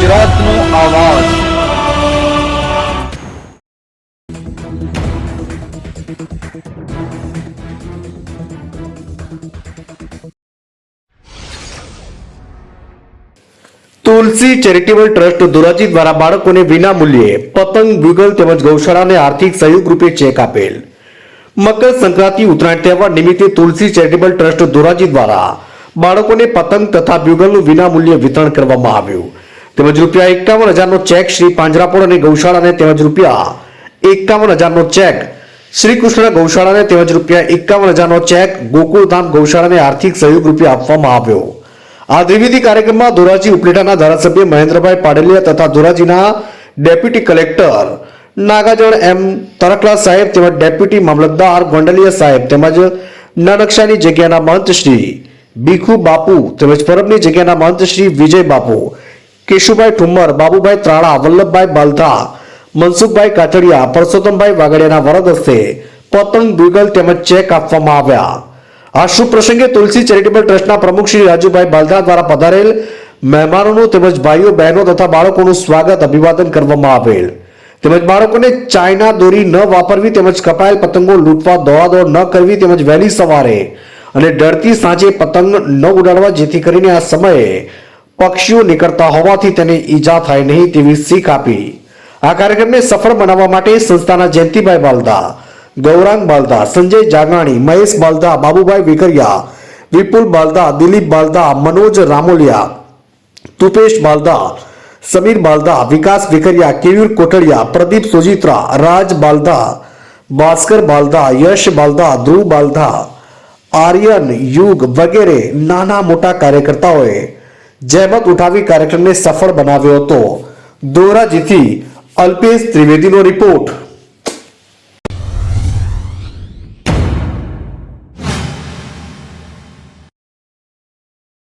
ગુજરાતનો આવાજ। તુલસી charitable trust Dhoraji દ્વારા બાળકોને વિના મૂલ્યે પતંગ, બ્યુગલ તેમજ ગૌશાળાને આર્થિક સહયોગ રૂપે ચેક આપેલ। મકર સંક્રાંતિ ઉત્તરાયણ તહેવાર નિમિત્તે તુલસી ચેરિટેબલ ટ્રસ્ટ ધોરાજી દ્વારા બાળકોને પતંગ તથા બ્યુગલનું વિના મૂલ્યે વિતરણ કરવામાં આવ્યું। તેમજ ₹51,000નો ચેક શ્રી પાંજરાપોળ અને ગૌશાળાને તેમજ ₹51,000નો ચેક શ્રી કૃષ્ણ ગૌશાળાને તેમજ ₹51,000નો ચેક ગોકુળધામ ગૌશાળાને આર્થિક સહયોગ રૂપે આપવામાં આવ્યો। આ દ્વિવિધ કાર્યક્રમમાં ધોરાજી ઉપલેટાના ધારાસભ્ય મહેન્દ્રભાઈ પાડલિયા તથા ધોરાજીના ડેપ્યુટી કલેક્ટર નાગાજણ એમ તરકલા સાહેબ તેમજ ડેપ્યુટી મામલતદાર ગોંડલિયા સાહેબ તેમજ નનક્ષાની જગ્યાના મહંત શ્રી ભીખુ બાપુ તેમજ પરબની જગ્યાના મહંત શ્રી વિજય બાપુ, કેશુભાઈ ઠુમ્મર, બાબુભાઈ ત્રાળા, વલ્લભભાઈ બાલધા, મનસુખભાઈ કાચડિયા, પરસોત્તમભાઈ વાગડિયાના વરદ હસ્તે પતંગ, બ્યુગલ તેમજ ચેક આપવામાં આવ્યા। આ શુભ પ્રસંગે તુલસી ચેરિટેબલ ટ્રસ્ટના પ્રમુખ શ્રી રાજુભાઈ બાલધા દ્વારા પધારેલ મહેમાનોનું તેમજ ભાઈઓ બહેનો તથા બાળકોનું સ્વાગત અભિવાદન કરવામાં આવેલ। તેમજ બાળકોને ચાઇના દોરી ન વાપરવી તેમજ કપાયેલ પતંગો લૂંટવા દોડાદોડ ન કરવી તેમજ વહેલી સવારે અને ડરતી સાંજે પતંગ ન ઉડાડવા, જેથી કરીને આ સમયે પક્ષીઓ નીકળતા હોવાથી તેને ઈજા થાય નહીં તેવી શીખ આપી આ કાર્યક્રમને સફળ બનાવવા માટે સંસ્થાના જયંતિભાઈ બાલધા, ગૌરાંગ બાલધા, સંજય જાગરાણી, મહેશ બાલધા, બાબુભાઈ વિકરિયા, વિપુલ બાલધા, દિલીપ બાલધા, મનોજ રામોલિયા, તુપેશ બાલધા, સમીર બાલધા, વિકાસ વિકરિયા, કેયુર કોટડિયા, પ્રદીપ સોજિત્રા, રાજ બાલધા, ભાસ્કર બાલધા, યશ બાલધા, ધ્રુવ બાલધા, આર્યન, યુગ વગેરે નાના મોટા કાર્યકર્તાઓએ જહેમત ઉઠાવી કાર્યક્રમને સફળ બનાવ્યો હતો। ધોરાજીથી અલ્પેશ ત્રિવેદીનો રિપોર્ટ।